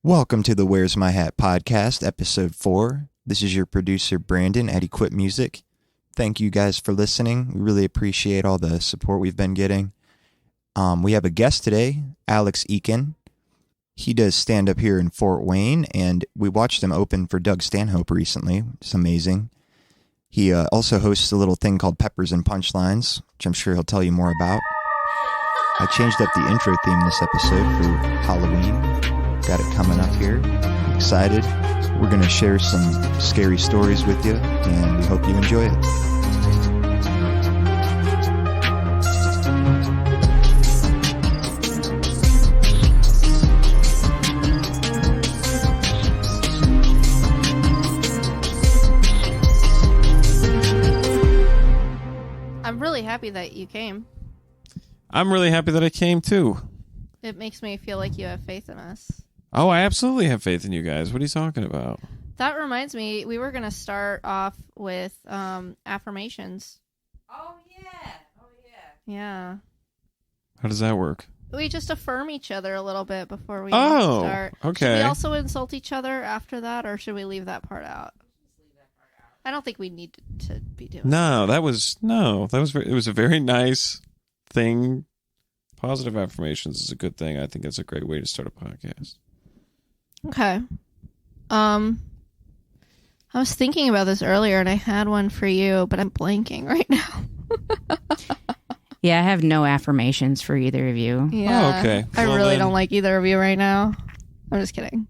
Welcome to the Where's My Hat podcast, episode 4. This is your producer, Brandon, at Equip Music. Thank you guys for listening. We really appreciate all the support we've been getting. We have a guest today, Alex Eakin. He does stand-up here in Fort Wayne, and we watched him open for Doug Stanhope recently. It's amazing. He also hosts a little thing called Peppers and Punchlines, which I'm sure he'll tell you more about. I changed up the intro theme this episode for Halloween. Got it coming up here. Excited. We're going to share some scary stories with you, and we hope you enjoy it. I'm really happy that you came. I'm really happy that I came too. It makes me feel like you have faith in us. Oh, I absolutely have faith in you guys. What are you talking about? That reminds me, we were going to start off with affirmations. Oh, yeah. Yeah. How does that work? We just affirm each other a little bit before we Oh, start. okay. Should we also insult each other after that, or should we leave that part out? I don't think we need to be doing No, it was a very nice thing. Positive affirmations is a good thing. I think it's a great way to start a podcast. Okay. I was thinking about this earlier, and I had one for you, but I'm blanking right now. Yeah, I have no affirmations for either of you. Yeah. Oh, okay. I Well, really then- don't like either of you right now. I'm just kidding.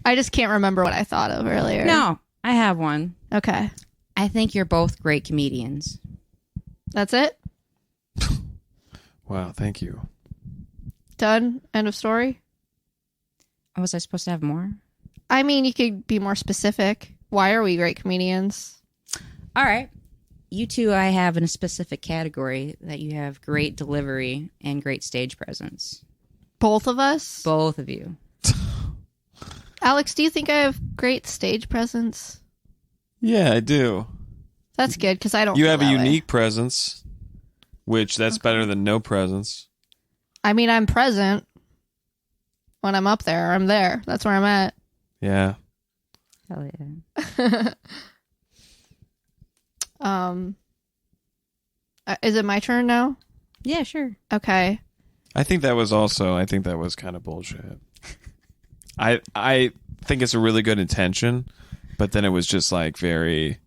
I just can't remember what I thought of earlier. No, I have one. Okay. I think you're both great comedians. That's it? Wow, thank you. Done? End of story? Was I supposed to have more? I mean, you could be more specific. Why are we great comedians? All right. You two, I have in a specific category that you have great delivery and great stage presence. Both of us? Both of you. Alex, do you think I have great stage presence? Yeah, I do. That's good, because I don't You feel have a that way. unique presence, which that's better than no presence. I mean, I'm present. When I'm up there, I'm there. That's where I'm at. Yeah. Hell yeah. Is it my turn now? Yeah, sure. Okay. I think that was kind of bullshit. I think it's a really good intention, but then it was just like very...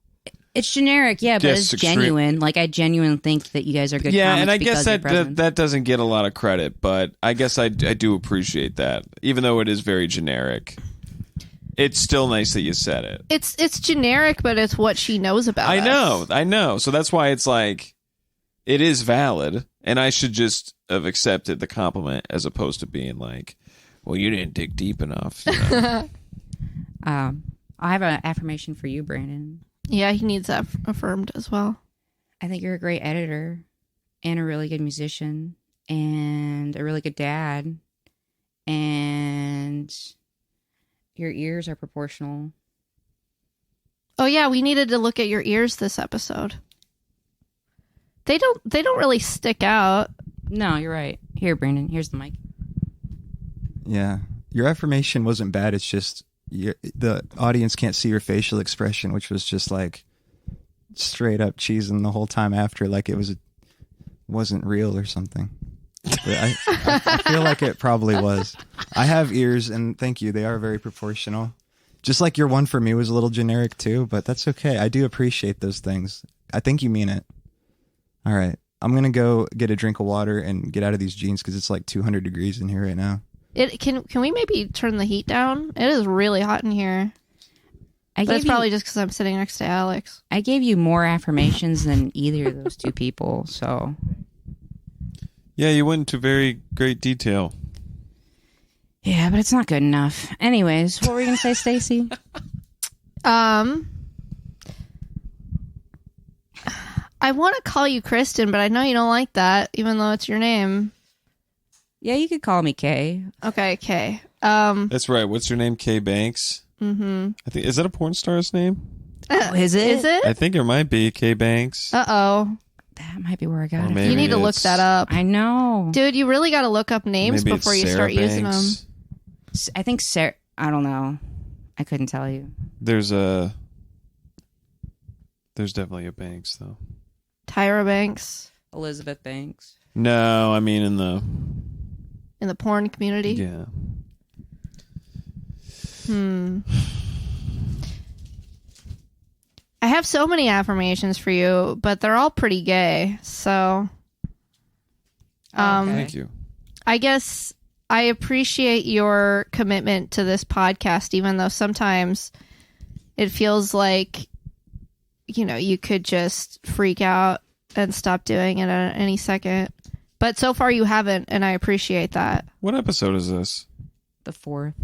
It's generic, yeah, but Yes, it's extreme. genuine. Like, I genuinely think that you guys are good Yeah, comics and I because guess of your presence. that doesn't get a lot of credit, but I guess I do appreciate that. Even though it is very generic, it's still nice that you said it. It's generic, but it's what she knows about us. I know. So that's why it's like, it is valid, and I should just have accepted the compliment as opposed to being like, well, you didn't dig deep enough. You know? I have an affirmation for you, Brandon. Yeah, he needs that affirmed as well. I think you're a great editor and a really good musician and a really good dad. And your ears are proportional. Oh yeah, we needed to look at your ears this episode. They don't really stick out. No, you're right. Here, Brandon, here's the mic. Yeah. Your affirmation wasn't bad. It's just the audience can't see your facial expression, which was just like straight up cheesing the whole time after, like it wasn't real or something. But I feel like it probably was. I have ears, and thank you. They are very proportional. Just like your one for me was a little generic too, but that's okay. I do appreciate those things. I think you mean it. All right. I'm going to go get a drink of water and get out of these jeans because it's like 200 degrees in here right now. Can we maybe turn the heat down? It is really hot in here. But it's probably just because I'm sitting next to Alex. I gave you more affirmations than either of those two people, so... Yeah, you went into very great detail. Yeah, but it's not good enough. Anyways, what were you going to say, Stacey? I want to call you Kristen, but I know you don't like that, even though it's your name. Yeah, you could call me Kay. Okay, Kay. That's right. What's your name? Kay Banks? Mm-hmm. I think, is that a porn star's name? Oh, is it? Is it? I think it might be Kay Banks. Uh-oh. That might be where I got Or it. maybe You need to look it's- that up. I know. Dude, you really got to look up names Maybe before it's you Sarah start using them. Banks. I think I don't know. I couldn't tell you. There's definitely a Banks though. Tyra Banks Elizabeth Banks. No, I mean in the porn community. yeah. I have so many affirmations for you, but they're all pretty gay. So, Thank you. I guess I appreciate your commitment to this podcast, even though sometimes it feels like, you could just freak out and stop doing it at any second. But so far you haven't, and I appreciate that. What episode is this? The 4th.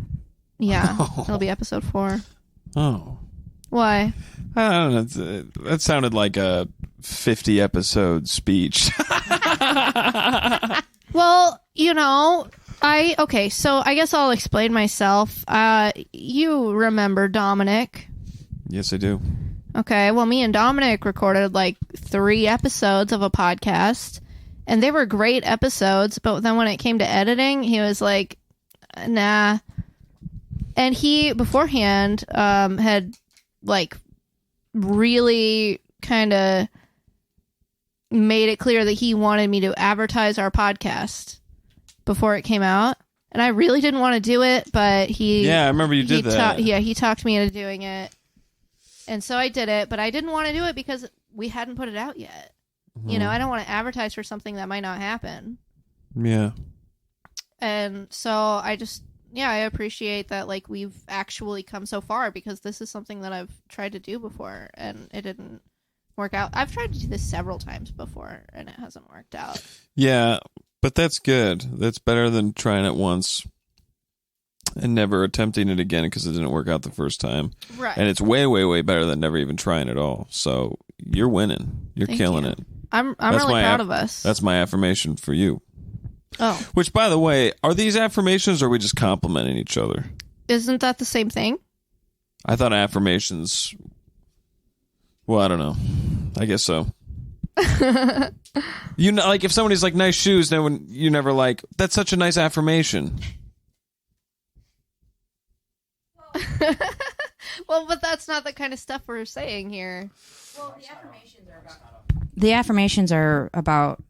Yeah, it'll be episode 4. Oh. Why? I don't know. That sounded like a 50 episode speech. Well, okay, so I guess I'll explain myself. You remember Dominic? Yes, I do. Okay, well, me and Dominic recorded like 3 episodes of a podcast, and they were great episodes, but then when it came to editing, he was like, nah. And he, beforehand, had like really kind of made it clear that he wanted me to advertise our podcast before it came out. And I really didn't want to do it, but Yeah, I remember you did that. he talked me into doing it. And so I did it, but I didn't want to do it because we hadn't put it out yet. Mm-hmm. I don't want to advertise for something that might not happen. Yeah. And so I appreciate that, like, we've actually come so far, because this is something that I've tried to do before and it didn't work out. I've tried to do this several times before and it hasn't worked out. Yeah, but that's good. That's better than trying it once and never attempting it again because it didn't work out the first time. Right. And it's way, way, way better than never even trying at all. So you're winning. You're Thank killing you. it. I'm That's really my proud of us. That's my affirmation for you. Oh, Which, by the way, are these affirmations or are we just complimenting each other? isn't that the same thing? I thought affirmations... Well, I don't know. I guess so. Like if somebody's like, nice shoes, then you never like, that's such a nice affirmation. Well, but that's not the kind of stuff we're saying here. Well, the affirmations are about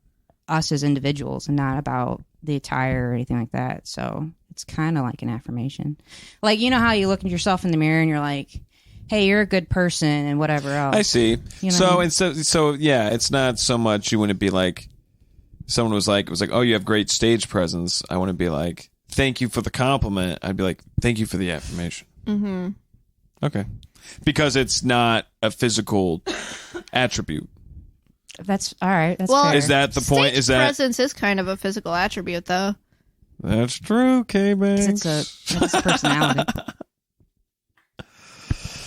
us as individuals and not about the attire or anything like that. So it's kind of like an affirmation. Like, you know how you look at yourself in the mirror and you're like, hey, you're a good person and whatever else. I see. You know So what I mean? so yeah, it's not so much you wouldn't be like, someone was like, oh, you have great stage presence. I wouldn't be like, thank you for the compliment. I'd be like, thank you for the affirmation. Mm-hmm. Okay. Because it's not a physical attribute. That's all right. That's Well, fair. Is that the point? Stage Is that presence is kind of a physical attribute, though. That's true, K-Banks. It's a personality.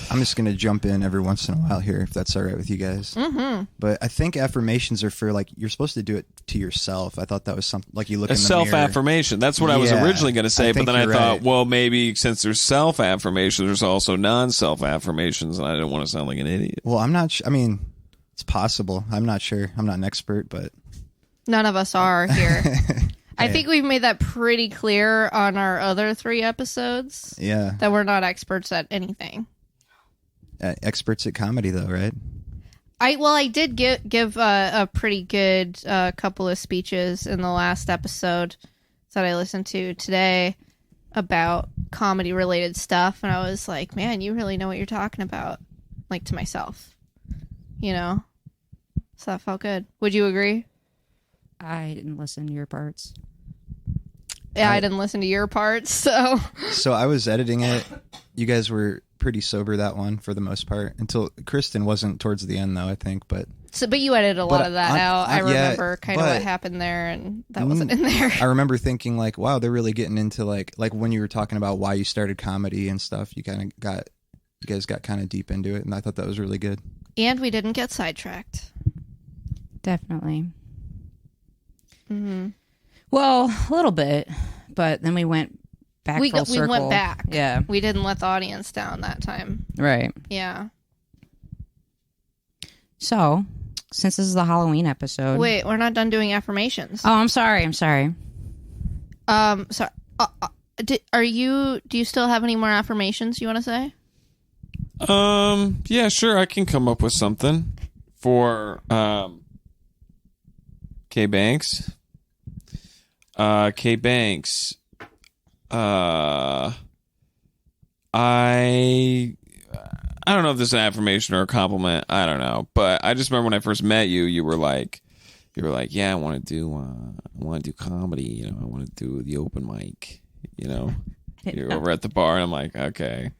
I'm just going to jump in every once in a while here, if that's all right with you guys. Mm-hmm. But I think affirmations are for, like, you're supposed to do it to yourself. I thought that was something, like, you look a in the mirror. self-affirmation. That's what I was Yeah, originally going to say, I but think then I you're thought, right. well, maybe since there's self-affirmations, there's also non-self-affirmations, and I didn't want to sound like an idiot. Well, I'm not I mean, it's possible. I'm not sure. I'm not an expert, but... None of us are here. I think we've made that pretty clear on our other 3 episodes. Yeah. That we're not experts at anything. Experts at comedy, though, right? I did give a pretty good couple of speeches in the last episode that I listened to today about comedy related stuff, and I was like, man, you really know what you're talking about, like, to myself, so that felt good. Would you agree? I didn't listen to your parts. Yeah, I didn't listen to your parts, so So I was editing it. You guys were pretty sober that one for the most part, until Kristen wasn't towards the end, though, I think. But you edited a lot of that out. I yeah, remember kind of what happened there, and that wasn't in there. I remember thinking, like, wow, they're really getting into, like when you were talking about why you started comedy and stuff, you guys got kind of deep into it, and I thought that was really good. And we didn't get sidetracked. Definitely. Mm-hmm. Well, a little bit, but then we went back full circle. We went back. Yeah. We didn't let the audience down that time. Right. Yeah. So, since this is the Halloween episode. Wait, we're not done doing affirmations. Oh, I'm sorry. Sorry. Do you still have any more affirmations you want to say? Yeah, sure. I can come up with something for K Banks. K Banks. I don't know if this is an affirmation or a compliment. I don't know, but I just remember when I first met you, you were like, yeah, I want to do comedy. You know, I want to do the open mic. You know, you're over at the bar, and I'm like, okay,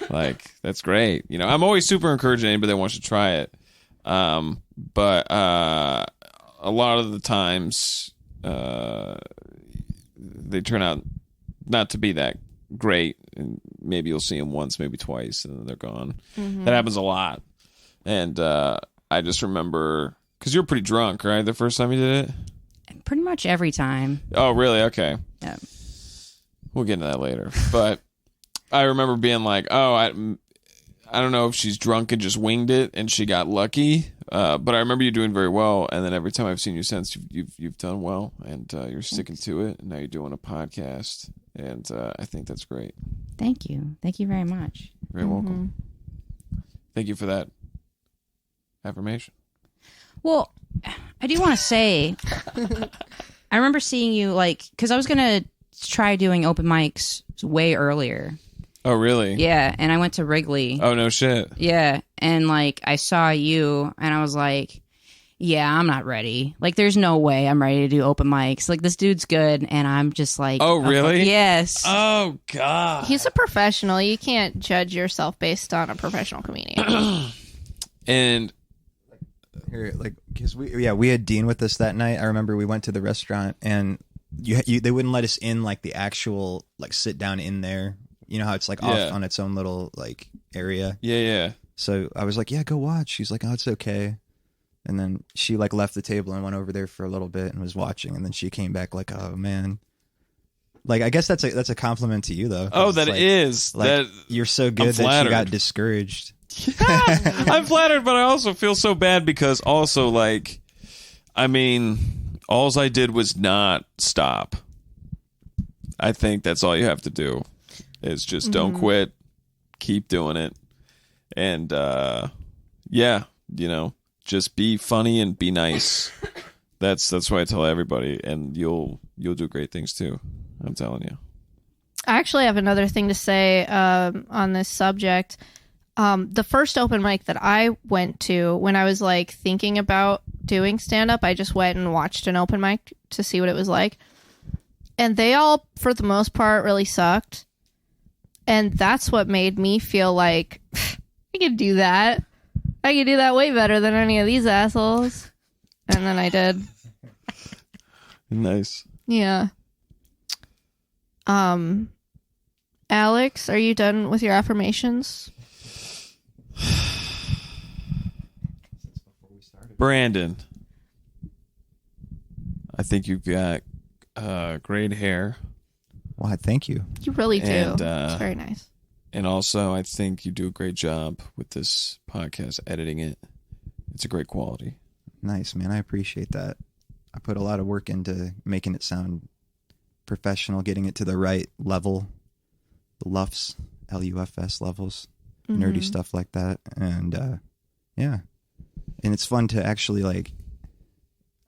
like that's great. You know, I'm always super encouraging anybody that wants to try it. But a lot of the times, they turn out not to be that great, and maybe you'll see them once, maybe twice, and then they're gone. Mm-hmm. That happens a lot. And I just remember, because you were pretty drunk, right, the first time you did it? Pretty much every time. Oh, really? Okay. Yeah. We'll get into that later. But I remember being like, oh, I don't know if she's drunk and just winged it and she got lucky. But I remember you doing very well. And then every time I've seen you since, you've done well. And you're sticking to it. And now you're doing a podcast. And I think that's great. Thank you. Thank you very much. You're very welcome. Thank you for that affirmation. Well, I do want to say, I remember seeing you, like, because I was going to try doing open mics way earlier. Oh, really? Yeah, and I went to Wrigley. Oh, no shit. Yeah, and, like, I saw you, and I was like, yeah, I'm not ready. Like, there's no way I'm ready to do open mics. Like, this dude's good, and I'm just like... Oh, really? Yes. Oh, God. He's a professional. You can't judge yourself based on a professional comedian. And... Here, like, because we had Dean with us that night. I remember we went to the restaurant and they wouldn't let us in like the actual like sit down in there. You know how it's like off on its own little like area. Yeah. So I was like, yeah, go watch. She's like, oh, it's okay. And then she like left the table and went over there for a little bit and was watching. And then she came back like, oh man. Like I guess that's a compliment to you though. Oh, that like, is. like that you're so good that she got discouraged. I'm flattered, but I also feel so bad because also, like, I mean, all I did was not stop. I think that's all you have to do is just don't quit, keep doing it. And, yeah, you know, just be funny and be nice. That's what I tell everybody. And you'll do great things too. I'm telling you. I actually have another thing to say on this subject. The first open mic that I went to when I was like thinking about doing stand-up, I just went and watched an open mic to see what it was like. And they all, for the most part, really sucked. And that's what made me feel like I could do that. I could do that way better than any of these assholes. And then I did. Nice. Yeah. Alex, are you done with your affirmations? Brandon, I think you've got great hair. Well, thank you. You really do. And, it's very nice. And also, I think you do a great job with this podcast, editing it. It's a great quality. Nice, man. I appreciate that. I put a lot of work into making it sound professional, getting it to the right level, the LUFS, LUFS levels, nerdy stuff like that. And yeah. And it's fun to actually like,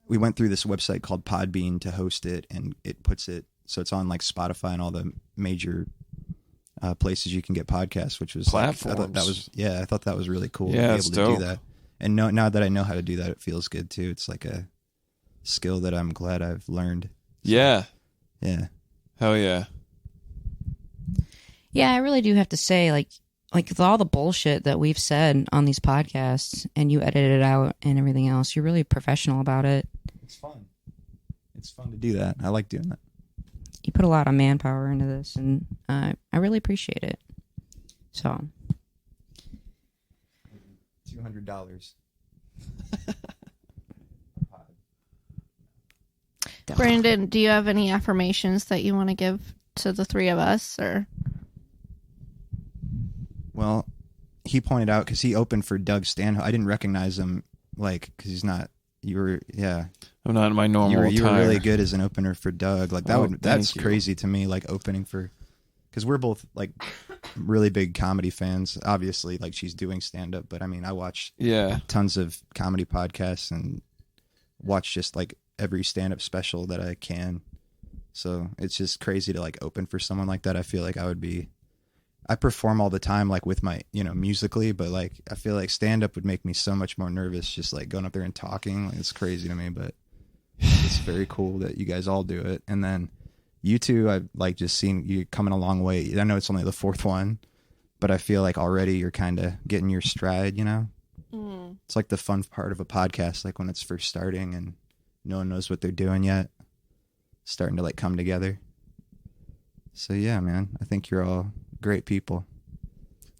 we went through this website called Podbean to host it, and it puts it, so it's on like Spotify and all the major places you can get podcasts, which was platforms. Like, I thought that was really cool Yeah, to be able to do that. And now that I know how to do that, it feels good too. It's like a skill that I'm glad I've learned. So, yeah. Yeah. Hell yeah. Yeah, I really do have to say, like with all the bullshit that we've said on these podcasts, and you edited it out and everything else, you're really professional about it. It's fun. It's fun to do that. I like doing that. You put a lot of manpower into this, and I really appreciate it. So, $200. Brandon, do you have any affirmations that you want to give to the three of us? Or well, he pointed out, because he opened for Doug Stanhope. I didn't recognize him, like, because he's not You were, yeah. I'm not in my normal You were attire. really good as an opener for Doug. Like that's crazy to me. Like opening for, because we're both like really big comedy fans. Obviously, like she's doing stand up, but I mean, I watch tons of comedy podcasts and watch just like every stand up special that I can. So it's just crazy to like open for someone like that. I feel like I perform all the time, like with my, musically, but like I feel like stand up would make me so much more nervous just like going up there and talking. Like, it's crazy to me, but it's very cool that you guys all do it. And then you two, I've like just seen you coming a long way. I know it's only the fourth one, but I feel like already you're kind of getting your stride, It's like the fun part of a podcast, like when it's first starting and no one knows what they're doing yet, starting to like come together. So yeah, man, I think you're all great people.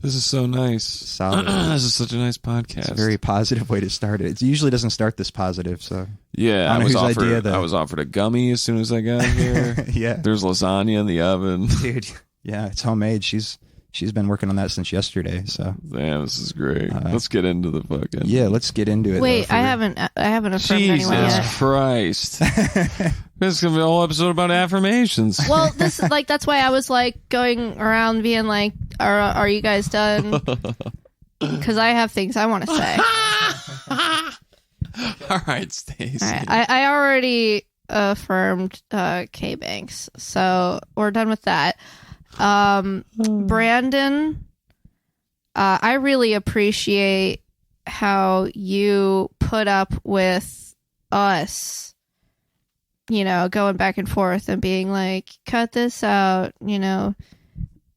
This is so nice. Solid. This is such a nice podcast. It's a very positive way to start it. It usually doesn't start this positive, so yeah. I was offered a gummy as soon as I got here. Yeah, there's lasagna in the oven, dude. Yeah, it's homemade. She's been working on that since yesterday. So damn, this is great. Let's get into the fucking. Yeah, let's get into it. Wait, I haven't affirmed anyone yet. Jesus Christ! This is gonna be a whole episode about affirmations. Well, that's why I was like going around being like, "Are you guys done?" Because I have things I want to say. All right, Stacey. All right, I already affirmed K Banks, so we're done with that. Brandon, I really appreciate how you put up with us, going back and forth and being like, cut this out, blah,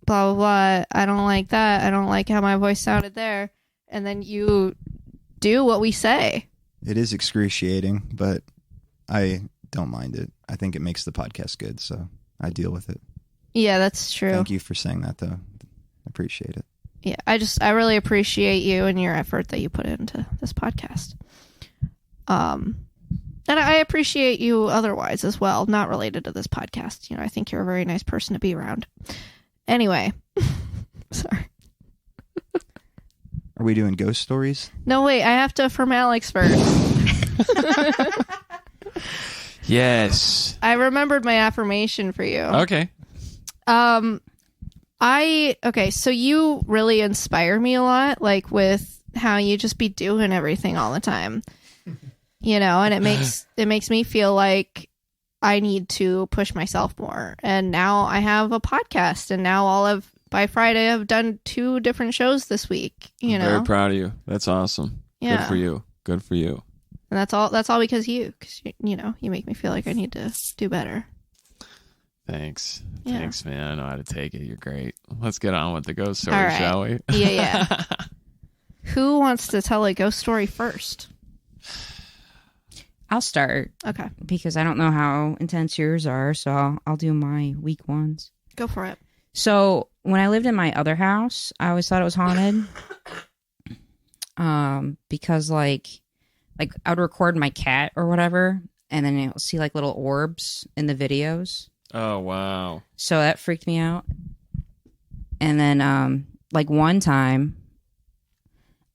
blah, blah. I don't like that. I don't like how my voice sounded there. And then you do what we say. It is excruciating, but I don't mind it. I think it makes the podcast good, so I deal with it. Yeah, that's true. Thank you for saying that, though. I appreciate it. Yeah, I really appreciate you and your effort that you put into this podcast. And I appreciate you otherwise as well, not related to this podcast. I think you're a very nice person to be around. Anyway, sorry. Are we doing ghost stories? No, wait, I have to affirm Alex first. Yes. I remembered my affirmation for you. Okay. So you really inspire me a lot, like with how you just be doing everything all the time, and it makes me feel like I need to push myself more. And now I have a podcast, and now by Friday I've done 2 different shows this week, I'm very proud of you. That's awesome. Yeah. Good for you. And that's all because you make me feel like I need to do better. Thanks. Yeah. Thanks, man. I know how to take it. You're great. Let's get on with the ghost story, All right. shall we? Yeah. Who wants to tell a ghost story first? I'll start. Okay. Because I don't know how intense yours are, so I'll do my weak ones. Go for it. So when I lived in my other house, I always thought it was haunted. Because like I would record my cat or whatever, and then you'll see like little orbs in the videos. Oh, wow. So that freaked me out. And then, like one time,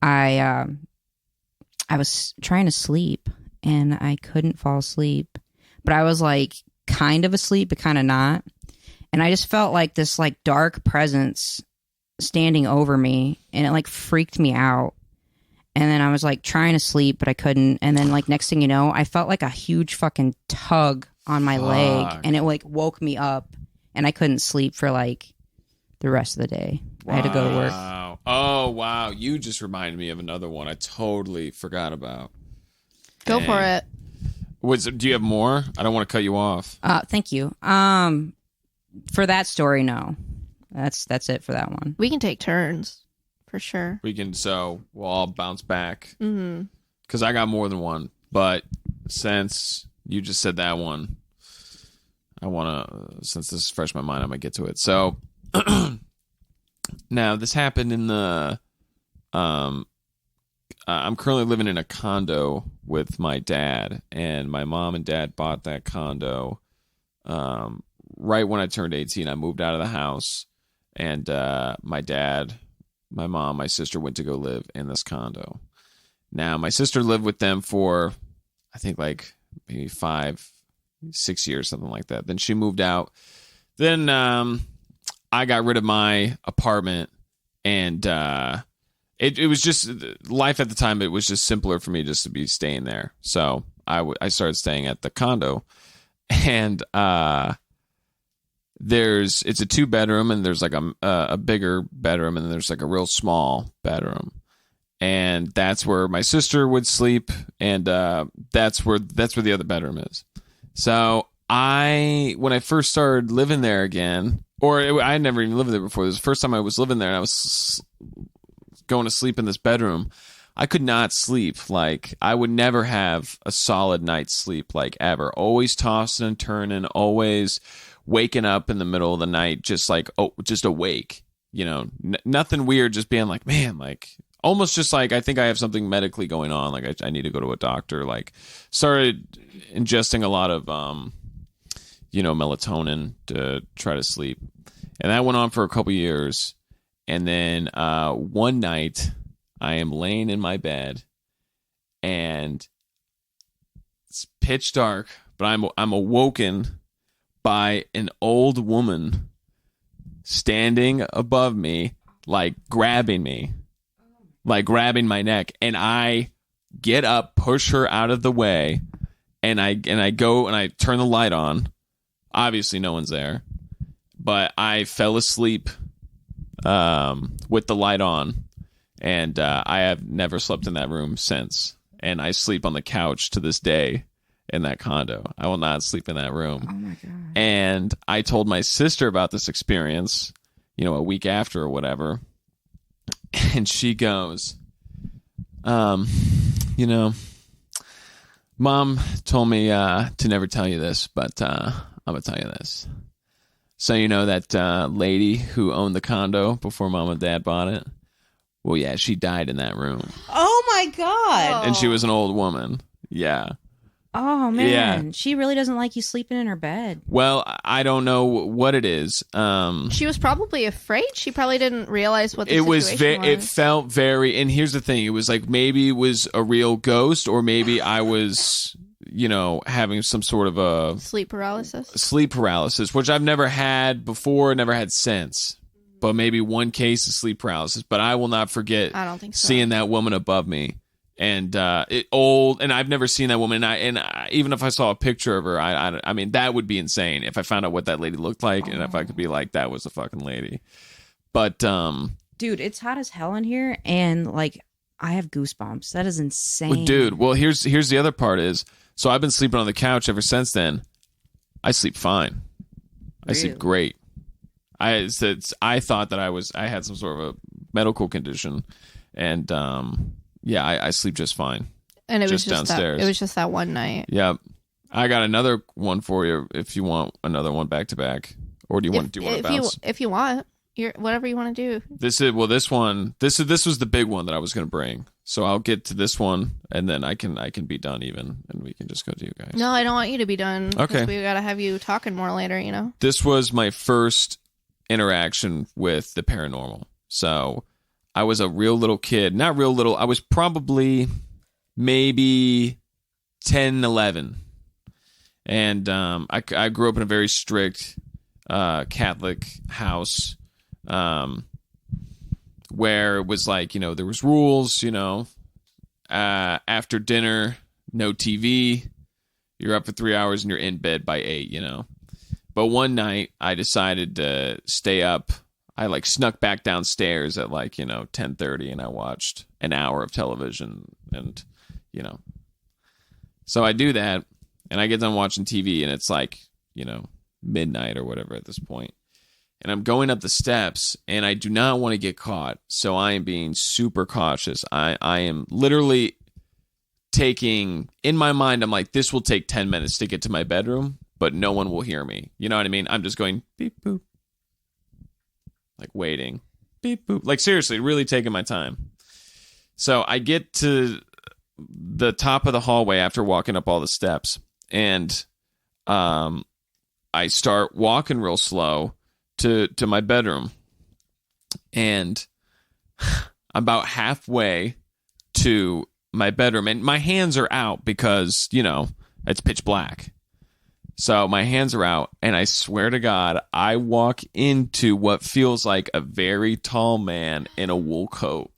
I was trying to sleep and I couldn't fall asleep, but I was like kind of asleep, but kind of not. And I just felt like this like dark presence standing over me, and it like freaked me out. And then I was like trying to sleep, but I couldn't. And then like next thing you know, I felt like a huge fucking tug on my leg, and it like woke me up, and I couldn't sleep for like the rest of the day. Wow. I had to go to work. Oh, wow. You just reminded me of another one I totally forgot about. Go for it. Do you have more? I don't want to cut you off. Thank you. For that story, no. That's it for that one. We can take turns, for sure. We'll all bounce back. Mm-hmm. Because I got more than one. But since you just said that one, since this is fresh in my mind, I'm going to get to it. So, now this happened in the, I'm currently living in a condo with my dad, and my mom and dad bought that condo, right when I turned 18. I moved out of the house, and, my dad, my mom, my sister went to go live in this condo. Now, my sister lived with them for I think like maybe 5-6 years, something like that. Then she moved out. Then I got rid of my apartment, and it was just life at the time. It was just simpler for me just to be staying there. So I started staying at the condo, and it's a 2-bedroom, and there's like a bigger bedroom, and then there's like a real small bedroom. And that's where my sister would sleep, and that's where the other bedroom is. So when I first started living there again, I had never even lived there before. This was the first time I was living there, and I was going to sleep in this bedroom. I could not sleep. Like, I would never have a solid night's sleep, like, ever. Always tossing and turning, always waking up in the middle of the night, just like, just awake. You know, nothing weird, just being like, man, like, almost just like, I think I have something medically going on. Like, I need to go to a doctor. Like, started ingesting a lot of, melatonin to try to sleep. And that went on for a couple years. And then one night, I am laying in my bed, and it's pitch dark, but I'm awoken by an old woman standing above me, like grabbing me, like grabbing my neck. And I get up, push her out of the way, and I go and I turn the light on. Obviously, no one's there, but I fell asleep with the light on, and I have never slept in that room since. And I sleep on the couch to this day in that condo. I will not sleep in that room. Oh my God. And I told my sister about this experience, a week after or whatever. And she goes, Mom told me to never tell you this, but I'm going to tell you this. So that lady who owned the condo before Mom and Dad bought it? Well, yeah, she died in that room. Oh my God. And she was an old woman. Yeah. Oh man. Yeah. She really doesn't like you sleeping in her bed. Well, I don't know what it is. She was probably afraid. She probably didn't realize what the situation was. It felt very, and here's the thing. It was like, maybe it was a real ghost, or maybe I was, having some sort of a sleep paralysis, which I've never had before, never had since. But maybe one case of sleep paralysis. But I will not forget I don't think so. Seeing that woman above me. And old, and I've never seen that woman. And even if I saw a picture of her, I mean, that would be insane if I found out what that lady looked like, and if I could be like, that was the fucking lady. But dude, it's hot as hell in here, and like, I have goosebumps. That is insane. Well, dude. Well, here's the other part is, so I've been sleeping on the couch ever since then. I sleep fine. I sleep great. I thought that I had some sort of a medical condition, and yeah, I sleep just fine. And it was just downstairs. It was just that one night. Yeah, I got another one for you if you want another one back to back, or do you want to bounce? If you want, whatever you want to do. This was the big one that I was going to bring. So I'll get to this one, and then I can be done even, and we can just go to you guys. No, I don't want you to be done. Okay, we got to have you talking more later. This was my first interaction with the paranormal. So I was a real little kid. Not real little. I was probably maybe 10, 11. And I grew up in a very strict Catholic house where it was like, there was rules, after dinner, no TV. You're up for 3 hours and you're in bed by 8, But one night I decided to stay up. I like snuck back downstairs at 10:30, and I watched an hour of television, and so I do that, and I get done watching TV, and it's midnight or whatever at this point, and I'm going up the steps, and I do not want to get caught, so I am being super cautious. I am literally taking, in my mind, I'm like, this will take 10 minutes to get to my bedroom, but no one will hear me. You know what I mean? I'm just going beep boop. Like waiting. Beep boop. Like seriously, really taking my time. So I get to the top of the hallway after walking up all the steps, and I start walking real slow to my bedroom. And about halfway to my bedroom, and my hands are out because, you know, it's pitch black. So my hands are out, and I swear to God, I walk into what feels like a very tall man in a wool coat.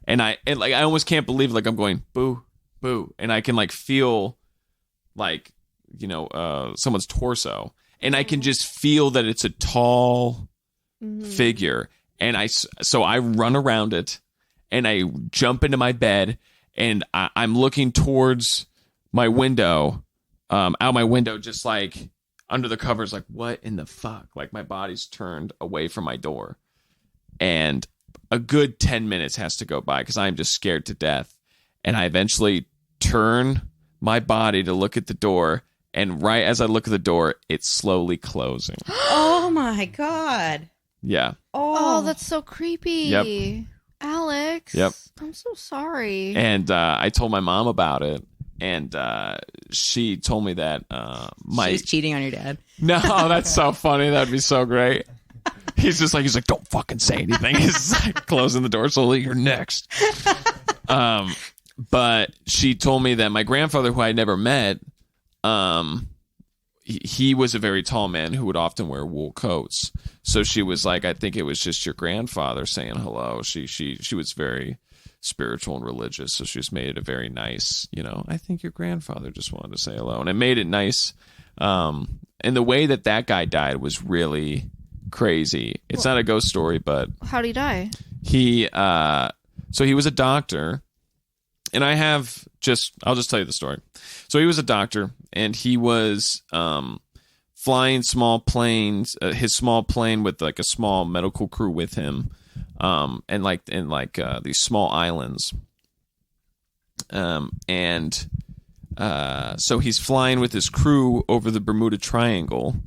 And I almost can't believe, like, I'm going, boo, boo. And I can, like, feel, like, you know, someone's torso. And I can just feel that it's a tall figure. And so I run around it, and I jump into my bed, and I'm looking towards my window, out my window, just like under the covers, like, what in the fuck? Like, my body's turned away from my door. And a good 10 minutes has to go by because I'm just scared to death. And I eventually turn my body to look at the door. And right as I look at the door, it's slowly closing. Oh my God. Yeah. Oh, that's so creepy. Yep. Alex. Yep. I'm so sorry. And I told my mom about it. And she told me that She was cheating on your dad. No, that's so funny. That'd be so great. He's like, don't fucking say anything. He's like closing the door slowly. You're next. But she told me that my grandfather, who I never met, he was a very tall man who would often wear wool coats. So she was like, I think it was just your grandfather saying hello. She was very spiritual and religious, so she just made it a very nice, you know, I think your grandfather just wanted to say hello. And it made it nice. And the way that guy died was really crazy. It's not a ghost story, but How'd he die? So he was a doctor, and I'll just tell you the story. So he was a doctor, and he was flying small planes, his small plane with like a small medical crew with him, and these small islands. So he's flying with his crew over the Bermuda Triangle,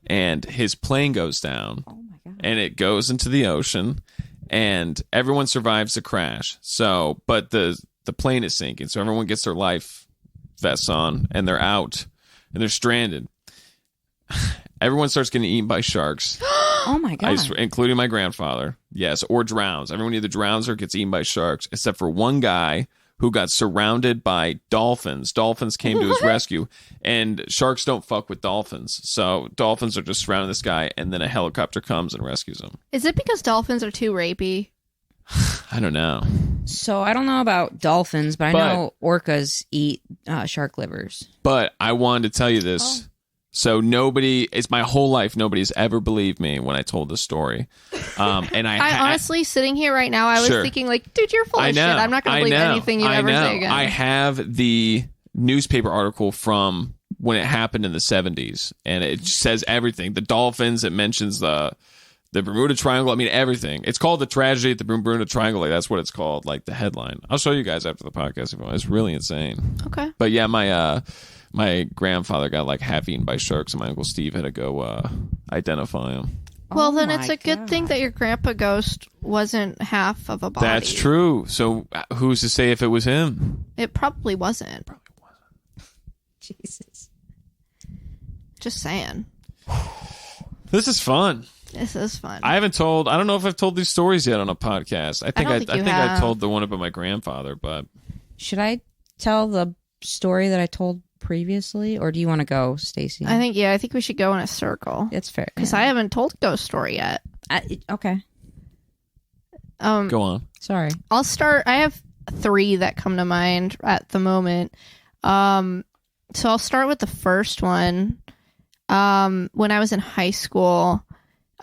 and his plane goes down. Oh my God. And it goes into the ocean, and everyone survives the crash. So, but the plane is sinking, so everyone gets their life vests on, and they're out, and they're stranded. Everyone starts getting eaten by sharks. Oh my God. Including my grandfather. Yes, or drowns. Everyone either drowns or gets eaten by sharks, except for one guy who got surrounded by dolphins. Dolphins came to his rescue, and sharks don't fuck with dolphins. So dolphins are just surrounding this guy, and then a helicopter comes and rescues him. Is it because dolphins are too rapey? I don't know. So I don't know about dolphins, but I know orcas eat shark livers. But I wanted to tell you this. Oh. So it's my whole life, nobody's ever believed me when I told this story. And I honestly, sitting here right now, I was Sure. thinking, like, dude, you're full of shit. I'm not going to believe anything you ever say again. I have the newspaper article from when it happened in the 70s, and it says everything. The dolphins, it mentions the Bermuda Triangle. I mean, everything. It's called The Tragedy at the Bermuda Triangle. Like, that's what it's called, like the headline. I'll show you guys after the podcast if you want. It's really insane. Okay. But yeah, my grandfather got like half eaten by sharks, and my Uncle Steve had to go identify him. Well, Oh then my it's a good thing God. that your grandpa ghost wasn't half of a body. That's true. So who's to say if it was him? It probably wasn't. Jesus. Just saying. This is fun. This is fun. I don't know if I've told these stories yet on a podcast. I think don't think you I have. told the one about my grandfather, but Should I tell the story that I told previously, or do you want to go, Stacey? I think we should go in a circle. it's fair. Because I haven't told a ghost story yet. Okay. go on. Sorry. I'll start. I have 3 that come to mind at the moment. So I'll start with the first one. When I was in high school,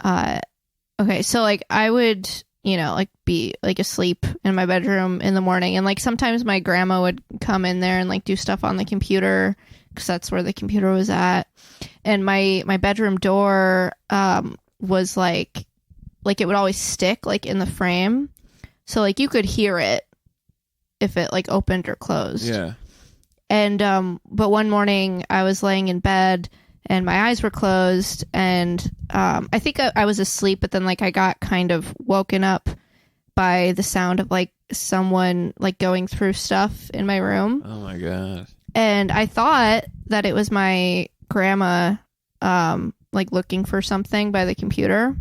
okay, so like I would, like be like asleep in my bedroom in the morning, and like sometimes my grandma would come in there and like do stuff on the computer because that's where the computer was at, and my bedroom door was like it would always stick like in the frame, so like you could hear it if it like opened or closed. Yeah. And but one morning I was laying in bed and my eyes were closed, and I think I was asleep, but then like I got kind of woken up by the sound of like someone like going through stuff in my room. Oh my god. And I thought that it was my grandma like looking for something by the computer.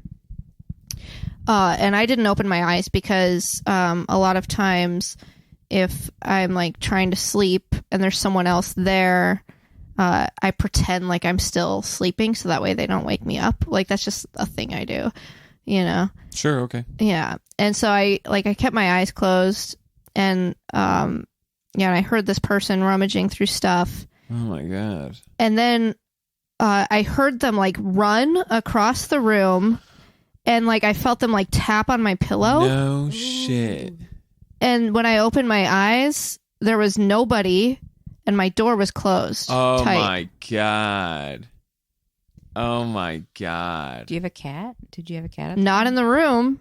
And I didn't open my eyes because a lot of times if I'm like trying to sleep and there's someone else there, I pretend like I'm still sleeping so that way they don't wake me up. Like that's just a thing I do, you know? Sure. Okay. Yeah. And so I kept my eyes closed and, and I heard this person rummaging through stuff. Oh my God. And then, I heard them like run across the room and like I felt them like tap on my pillow. No shit. And when I opened my eyes, there was nobody and my door was closed. Oh tight. my God. Oh my God. Do you have a cat? Did you have a cat? Up Not there? in the room.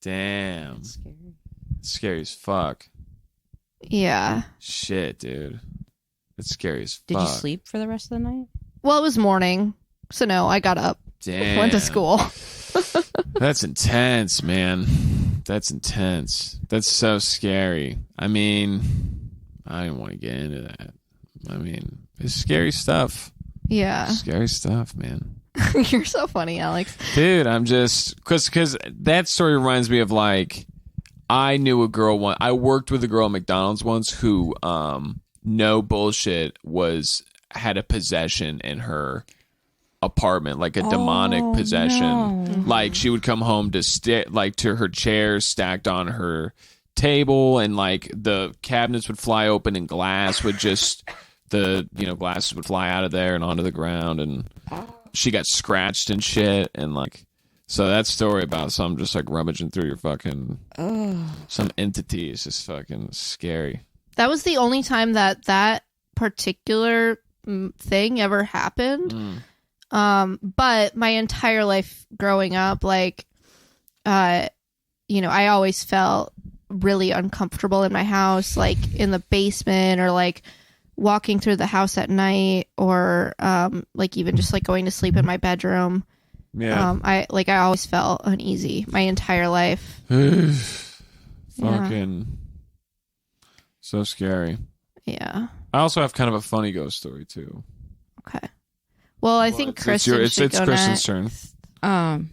Damn. That's scary. Scary as fuck. Yeah. Shit, dude. It's scary as fuck. Did you sleep for the rest of the night? Well, it was morning. So no, I got up. Damn. Went to school. That's intense, man. That's intense. That's so scary. I mean, I don't want to get into that. I mean, it's scary stuff. Yeah. Scary stuff, man. You're so funny, Alex. Dude, I'm just... Because that story reminds me of, like... I knew a girl once... I worked with a girl at McDonald's once who, no bullshit, had a possession in her apartment, like a demonic possession. No. Like she would come home to to her chairs stacked on her table, and like the cabinets would fly open and glass would just glasses would fly out of there and onto the ground, and she got scratched and shit, and like so that story about some just like rummaging through your fucking some entity is just fucking scary. That was the only time that particular thing ever happened. But my entire life growing up, like, I always felt really uncomfortable in my house, like in the basement or like walking through the house at night or, like even just like going to sleep in my bedroom. Yeah. I always felt uneasy my entire life. Fucking so scary. Yeah. I also have kind of a funny ghost story too. Okay. Well, I think Kristen it's should go Kristen's next. turn.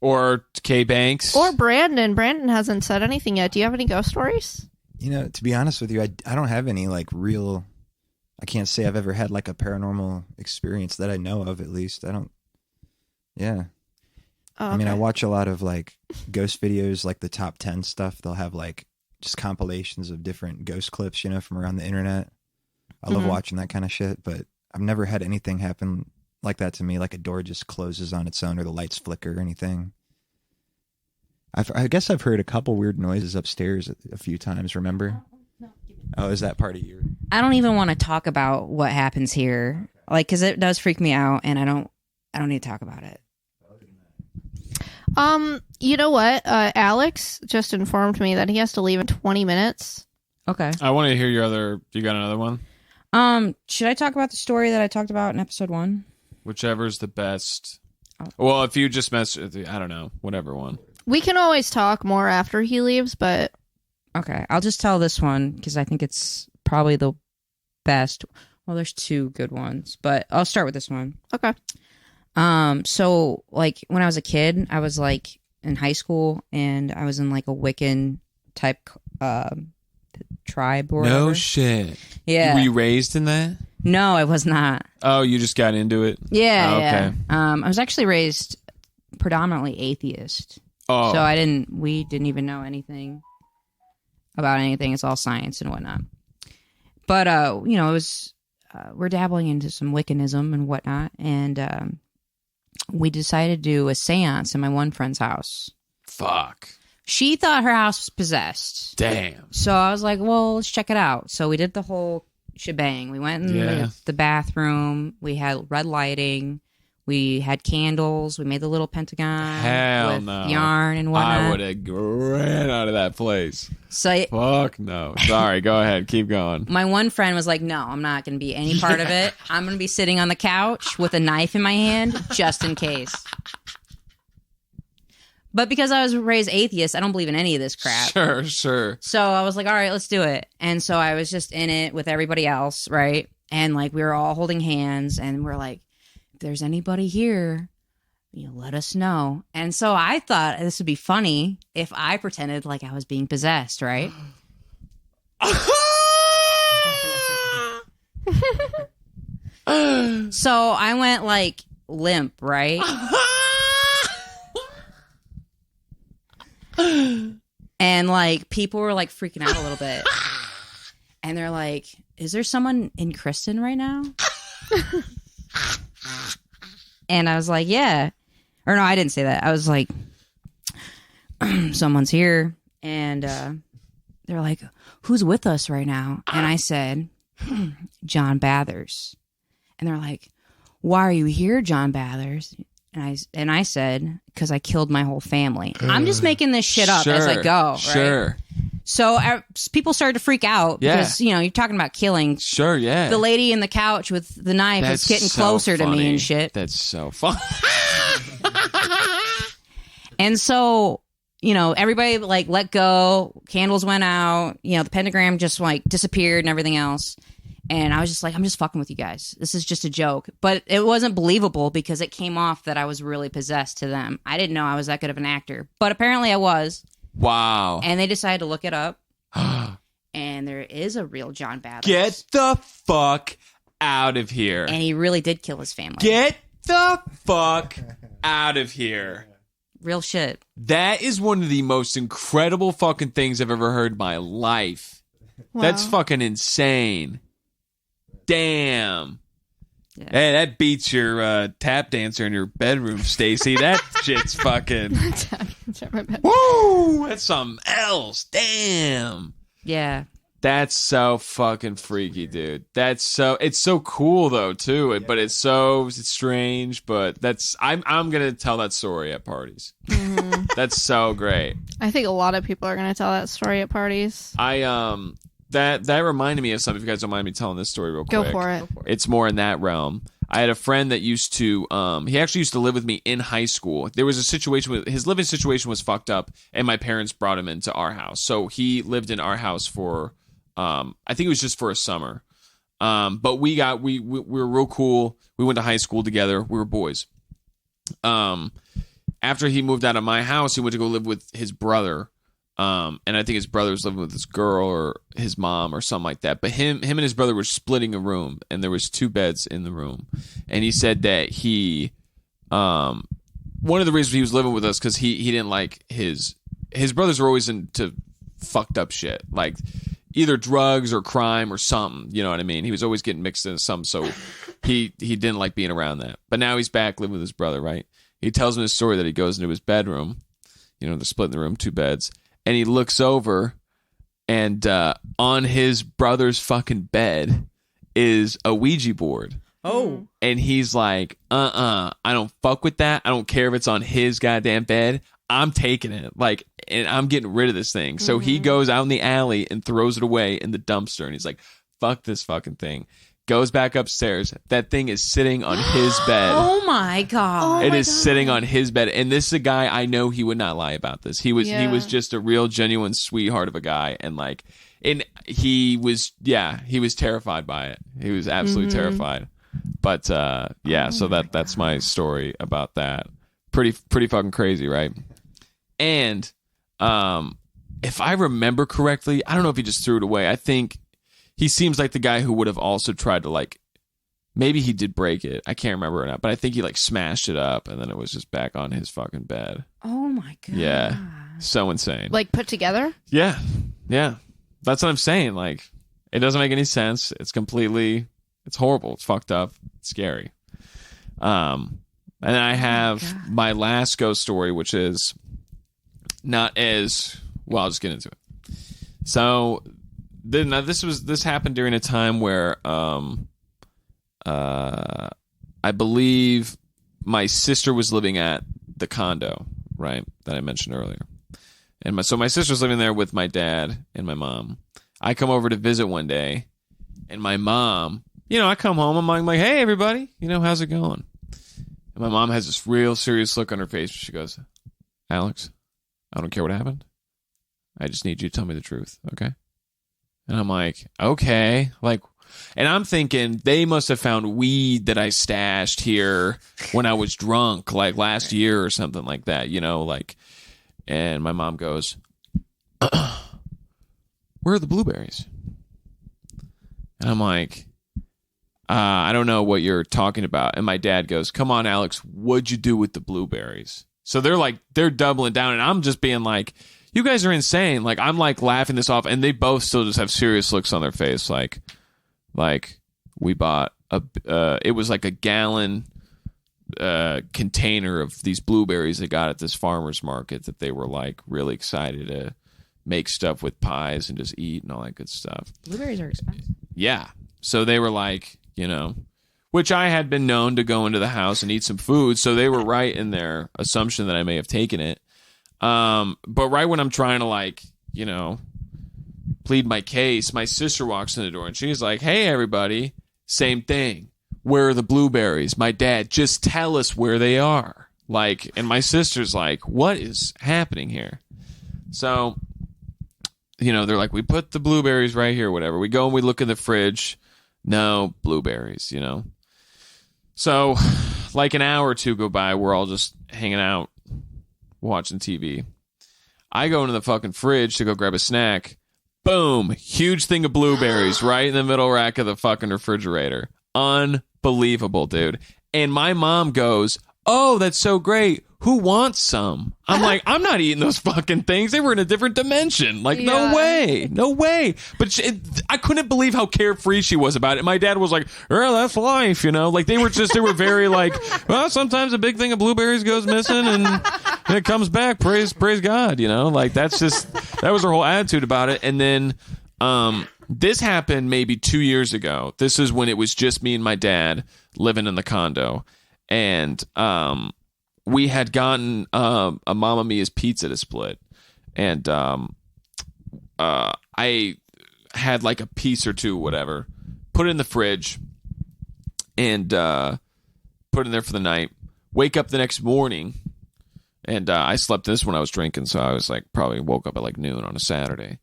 Or Kay Banks. Or Brandon. Brandon hasn't said anything yet. Do you have any ghost stories? You know, to be honest with you, I don't have any like real. I can't say I've ever had like a paranormal experience that I know of. At least I don't. Yeah. Oh, I mean, I okay. watch a lot of like ghost videos, like the top 10 stuff. They'll have like just compilations of different ghost clips, you know, from around the internet. I love watching that kind of shit, but I've never had anything happen like that to me, like a door just closes on its own or the lights flicker or anything. I guess I've heard a couple weird noises upstairs a few times, remember? Oh, is that part of your... I don't even want to talk about what happens here, like, because it does freak me out, and I don't need to talk about it. You know what? Alex just informed me that he has to leave in 20 minutes. Okay. I want to hear your other... You got another one? Should I talk about the story that I talked about in episode 1? Whichever's the best. Well, if you just mess... I don't know. Whatever one. We can always talk more after he leaves, but... Okay, I'll just tell this one because I think it's probably the best. Well, there's two good ones, but I'll start with this one. Okay. So like when I was a kid, I was like in high school and I was in like a Wiccan type tribe or whatever. No shit. Yeah. Were you raised in that? No, I was not. Oh, you just got into it? Yeah, Oh, yeah. okay. I was actually raised predominantly atheist. Oh. So we didn't even know anything about anything. It's all science and whatnot. But, it was, we're dabbling into some Wiccanism and whatnot. And we decided to do a seance in my one friend's house. Fuck. She thought her house was possessed. Damn. So I was like, well, let's check it out. So we did the whole shebang. We went in the bathroom. We had red lighting. We had candles. We made the little pentagon Hell with no. yarn and whatnot. I would have ran out of that place. So Fuck no. Sorry, go ahead. Keep going. my one friend was like, no, I'm not going to be any part of it. I'm going to be sitting on the couch with a knife in my hand just in case. But because I was raised atheist, I don't believe in any of this crap. Sure. So I was like, all right, let's do it. And so I was just in it with everybody else, right? And like we were all holding hands and we're like, if there's anybody here, let us know. And so I thought this would be funny if I pretended like I was being possessed, right? So I went like limp, right? And like people were like freaking out a little bit. And they're like, is there someone in Kristen right now? And I was like, yeah. Or no, I didn't say that. I was like, someone's here. And they're like, who's with us right now? And I said, John Bathers. And they're like, why are you here, John Bathers? And I said, because I killed my whole family. I'm just making this shit up as I go. Right? Sure. So people started to freak out because, you know, you're talking about killing. Sure, yeah. The lady in the couch with the knife was getting closer to me and shit. That's so fun. And so, you know, everybody like let go. Candles went out. You know, the pentagram just like disappeared and everything else. And I was just like, I'm just fucking with you guys. This is just a joke. But it wasn't believable because it came off that I was really possessed to them. I didn't know I was that good of an actor. But apparently I was. Wow. And they decided to look it up. And there is a real John Bathers. Get the fuck out of here. And he really did kill his family. Get the fuck out of here. Real shit. That is one of the most incredible fucking things I've ever heard in my life. Wow. That's fucking insane. Damn. Yeah. Hey, that beats your tap dancer in your bedroom, Stacey. That shit's fucking... Woo! That's something else. Damn. Yeah. That's so fucking freaky, dude. It's so cool though, too. But it's strange, but I'm going to tell that story at parties. Mm-hmm. That's so great. I think a lot of people are going to tell that story at parties. That reminded me of something. If you guys don't mind me telling this story real quick. Go for it. It's more in that realm. I had a friend that used to, he actually used to live with me in high school. There was a situation with, his living situation was fucked up, and my parents brought him into our house. So he lived in our house for, I think it was just for a summer. But we were real cool. We went to high school together. We were boys. After he moved out of my house, he went to go live with his brother. And I think his brother was living with his girl or his mom or something like that. But him and his brother were splitting a room, and there was 2 beds in the room. And he said that one of the reasons he was living with us because he didn't like his brothers were always into fucked up shit, like either drugs or crime or something. You know what I mean? He was always getting mixed into something, so he didn't like being around that. But now he's back living with his brother, right? He tells me a story that he goes into his bedroom. You know, they're splitting the room, 2 beds. And he looks over, and on his brother's fucking bed is a Ouija board. Oh. And he's like, I don't fuck with that. I don't care if it's on his goddamn bed. I'm taking it. Like, and I'm getting rid of this thing. So he goes out in the alley and throws it away in the dumpster. And he's like, fuck this fucking thing. Goes back upstairs. That thing is sitting on his bed. Oh my God. It is sitting on his bed. And this is a guy I know he would not lie about this. He was just a real genuine sweetheart of a guy. And he was terrified by it. He was absolutely terrified. But so that's my story about that. Pretty fucking crazy, right? And if I remember correctly, I don't know if he just threw it away. I think he seems like the guy who would have also tried to, like, maybe he did break it. I can't remember or not, but I think he like smashed it up and then it was just back on his fucking bed. Oh my God. Yeah. So insane. Like put together? Yeah. Yeah. That's what I'm saying. Like, it doesn't make any sense. It's horrible. It's fucked up. It's scary. And then I have my last ghost story, which is not as well. I'll just get into it. So this happened during a time where I believe my sister was living at the condo, right, that I mentioned earlier. And so my sister's living there with my dad and my mom. I come over to visit one day, and my mom, I come home, I'm like, hey, everybody, how's it going? And my mom has this real serious look on her face. She goes, Alex, I don't care what happened. I just need you to tell me the truth, okay? And I'm like, okay. And I'm thinking they must have found weed that I stashed here when I was drunk, like last year or something like that, And my mom goes, where where are the blueberries? And I'm like, I don't know what you're talking about. And my dad goes, come on, Alex, what'd you do with the blueberries? So they're doubling down, and I'm just being like, you guys are insane. Like, I'm like laughing this off, and they both still just have serious looks on their face. Like we bought it was like a gallon container of these blueberries they got at this farmer's market that they were like really excited to make stuff with pies and just eat and all that good stuff. Blueberries are expensive. Yeah. So they were like, which I had been known to go into the house and eat some food. So they were right in their assumption that I may have taken it. But right when I'm trying to like, plead my case, my sister walks in the door and she's like, hey, everybody, same thing. Where are the blueberries? My dad, just tell us where they are. Like, and my sister's like, what is happening here? So, they're like, we put the blueberries right here, whatever. We go and we look in the fridge. No blueberries, So, like an hour or two go by, we're all just hanging out, watching TV. I go into the fucking fridge to go grab a snack. Boom! Huge thing of blueberries right in the middle rack of the fucking refrigerator. Unbelievable, dude. And my mom goes, oh, that's so great. Who wants some? I'm like, I'm not eating those fucking things. They were in a different dimension. Like, no way. But I couldn't believe how carefree she was about it. My dad was like, oh, that's life, Like, they were very like, well, sometimes a big thing of blueberries goes missing and it comes back. Praise God, Like, that was her whole attitude about it. And then this happened maybe 2 years ago. This is when it was just me and my dad living in the condo. And we had gotten a Mamma Mia's pizza to split. And I had like a piece or two, whatever, put it in the fridge and put it in there for the night. Wake up the next morning. And I slept this when I was drinking. So I was like, probably woke up at like noon on a Saturday.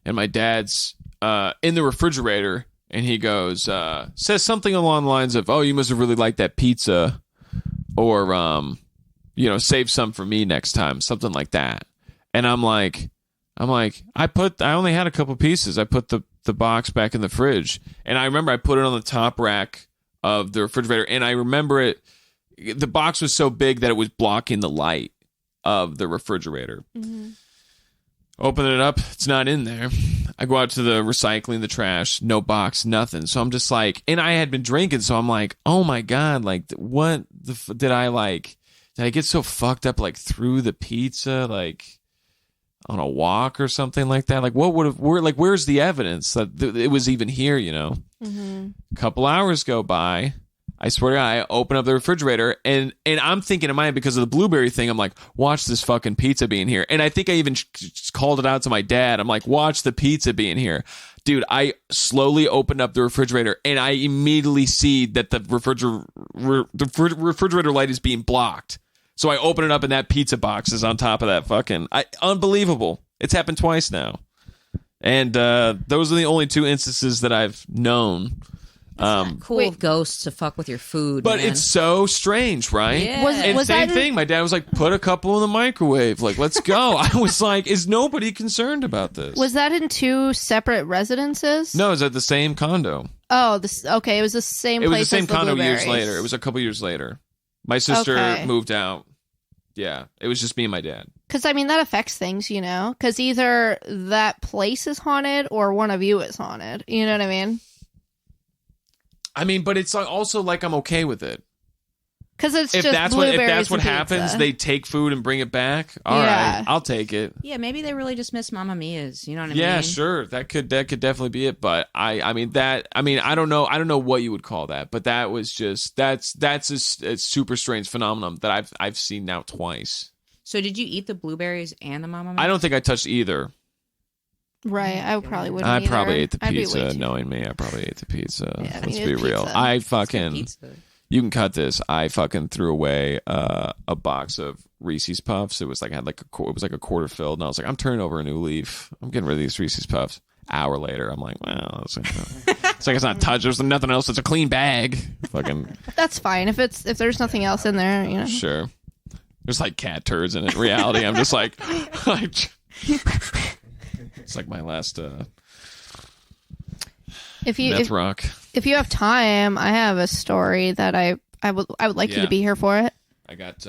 And my dad's in the refrigerator. And he goes, says something along the lines of, oh, you must have really liked that pizza. Or, save some for me next time. Something like that. And I'm like, I only had a couple pieces. I put the box back in the fridge. And I remember I put it on the top rack of the refrigerator. And I remember the box was so big that it was blocking the light of the refrigerator. Mm-hmm. Open it up. It's not in there. I go out to the recycling, the trash, no box, nothing. So I'm just like, and I had been drinking. So I'm like, oh my God, like what did I get so fucked up, like through the pizza, like on a walk or something like that? Like where's the evidence that it was even here, Mm-hmm. A couple hours go by. I swear to God, I open up the refrigerator and I'm thinking in my mind, because of the blueberry thing, I'm like, watch this fucking pizza being here. And I think I even called it out to my dad. I'm like, watch the pizza being here. Dude, I slowly opened up the refrigerator and I immediately see that the refrigerator light is being blocked. So I open it up and that pizza box is on top of that fucking... unbelievable. It's happened twice now. And those are the only two instances that I've known. Cool of ghosts to fuck with your food, but man. It's so strange, right? Yeah. Was same that thing. My dad was like, put a couple in the microwave. Like, let's go. I was like, is nobody concerned about this? Was that in two separate residences? No, it was at the same condo. Oh, okay. It was the same place. It was the same as the condo years blueberries. later. It was a couple years later. My sister moved out. Yeah, it was just me and my dad. Because, that affects things, Because either that place is haunted or one of you is haunted. You know what I mean? But it's also like I'm okay with it. Because it's if just that's what happens, they take food and bring it back. All right, I'll take it. Yeah, maybe they really just miss Mamma Mia's. You know what I mean? Yeah, sure. That could definitely be it. But I don't know what you would call that. But that was just that's a super strange phenomenon that I've seen now twice. So did you eat the blueberries and the Mamma Mia? I don't think I touched either. Right, I probably wouldn't. I either. probably ate the pizza. Knowing me, I probably ate the pizza. Yeah, let's be real. Pizza. I fucking. You can cut this. I fucking threw away a box of Reese's Puffs. It was like a quarter filled, and I was like, I'm turning over a new leaf. I'm getting rid of these Reese's Puffs. Hour later, I'm like, well, it's like it's not touched. There's nothing else. It's a clean bag. Fucking. That's fine if there's nothing else in there. Sure. There's like cat turds in it. In reality, I'm just like. It's like my last If you meth rock. if you have time, I have a story that I would like you to be here for it. I got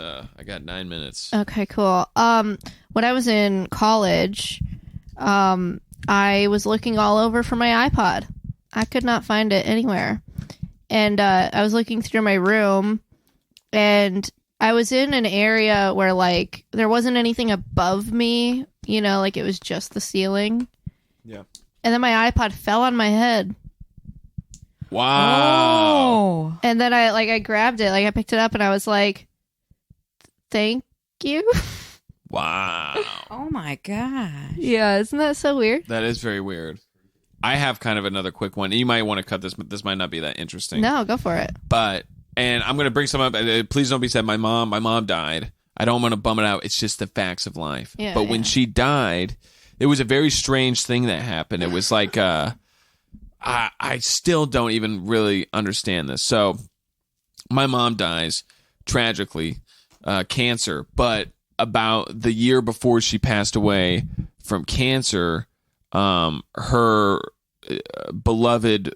9 minutes. Okay, cool. When I was in college, I was looking all over for my iPod. I could not find it anywhere. And I was looking through my room, and I was in an area where, like, there wasn't anything above me, you know, like it was just the ceiling. Yeah. And then my iPod fell on my head. Wow. Oh. And then I grabbed it, like I picked it up, and I was like, thank you. Wow. Oh my gosh. Yeah, isn't that so weird? That is very weird. I have kind of another quick one. You might want to cut this, but this might not be that interesting. No, go for it. But, and I'm going to bring some up. Please don't be sad. My mom died. I don't want to bum it out. It's just the facts of life. Yeah, but when she died, it was a very strange thing that happened. It was like, I still don't even really understand this. So my mom dies tragically, cancer, but about the year before she passed away from cancer, her beloved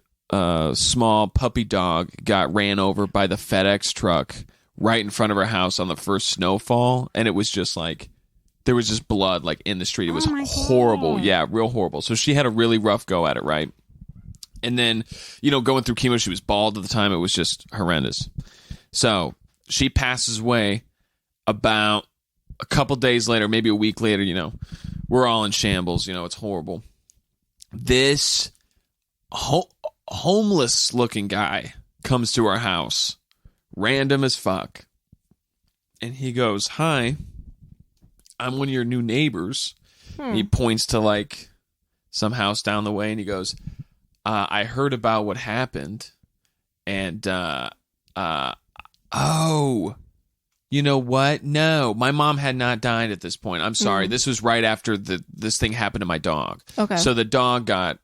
small puppy dog got ran over by the FedEx truck right in front of her house on the first snowfall, and it was just like there was just blood like in the street. It was horrible. Yeah, real horrible. So she had a really rough go at it, right? And then, you know, going through chemo, she was bald at the time. It was just horrendous. So she passes away about a couple days later, maybe a week later, you know, we're all in shambles. You know, it's horrible. This homeless looking guy comes to our house, random as fuck. And he goes, "Hi, I'm one of your new neighbors." He points to like some house down the way and he goes, I heard about what happened, and oh, you know what? No, my mom had not died at this point. I'm sorry. This was right after this thing happened to my dog. Okay. So the dog got